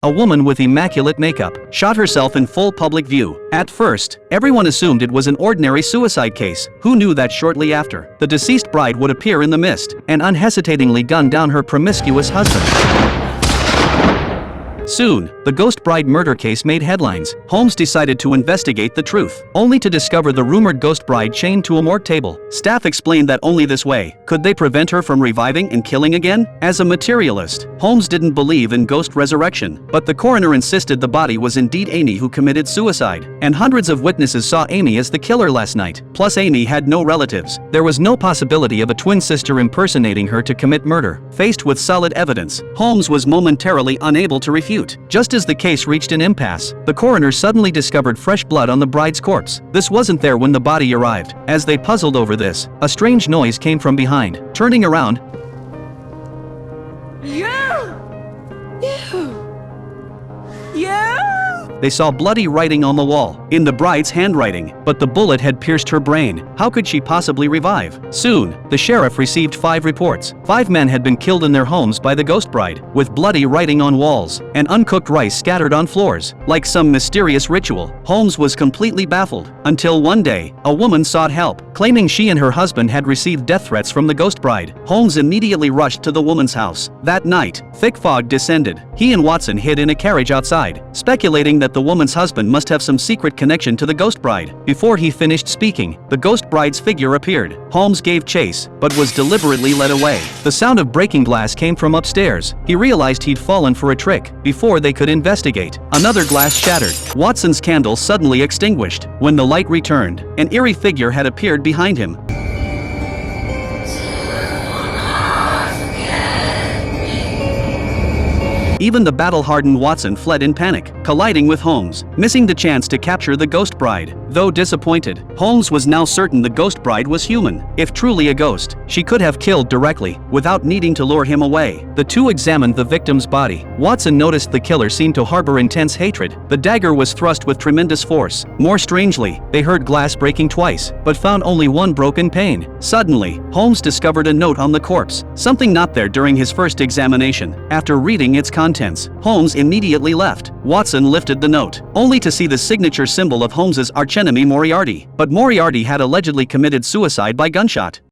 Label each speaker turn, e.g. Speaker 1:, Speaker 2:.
Speaker 1: A woman with immaculate makeup shot herself in full public view. At first, everyone assumed it was an ordinary suicide case. Who knew that shortly after, the deceased bride would appear in the mist and unhesitatingly gun down her promiscuous husband? Soon, the ghost bride murder case made headlines. Holmes decided to investigate the truth, only to discover the rumored ghost bride chained to a morgue table. Staff explained that only this way could they prevent her from reviving and killing again. As a materialist, Holmes didn't believe in ghost resurrection, but the coroner insisted the body was indeed Amy who committed suicide, and hundreds of witnesses saw Amy as the killer last night. Plus, Amy had no relatives. There was no possibility of a twin sister impersonating her to commit murder. Faced with solid evidence, Holmes was momentarily unable to refute. Just as the case reached an impasse, the coroner suddenly discovered fresh blood on the bride's corpse. This wasn't there when the body arrived. As they puzzled over this, a strange noise came from behind. Turning around, they saw bloody writing on the wall, in the bride's handwriting, but the bullet had pierced her brain. How could she possibly revive? Soon, the sheriff received 5 reports. 5 men had been killed in their homes by the ghost bride, with bloody writing on walls and uncooked rice scattered on floors. Like some mysterious ritual, Holmes was completely baffled, until one day, a woman sought help, claiming she and her husband had received death threats from the ghost bride. Holmes immediately rushed to the woman's house. That night, thick fog descended. He and Watson hid in a carriage outside, speculating that the woman's husband must have some secret connection to the ghost bride. Before he finished speaking, the ghost bride's figure appeared. Holmes gave chase, but was deliberately led away. The sound of breaking glass came from upstairs. He realized he'd fallen for a trick. Before they could investigate, another glass shattered. Watson's candle suddenly extinguished. When the light returned, an eerie figure had appeared behind him. Even the battle-hardened Watson fled in panic, colliding with Holmes, missing the chance to capture the ghost bride. Though disappointed, Holmes was now certain the ghost bride was human. If truly a ghost, she could have killed directly, without needing to lure him away. The two examined the victim's body. Watson noticed the killer seemed to harbor intense hatred. The dagger was thrust with tremendous force. More strangely, they heard glass breaking twice, but found only one broken pane. Suddenly, Holmes discovered a note on the corpse, something not there during his first examination. After reading its contents, Holmes immediately left. Watson lifted the note, only to see the signature symbol of Holmes's archenemy Moriarty. But Moriarty had allegedly committed suicide by gunshot.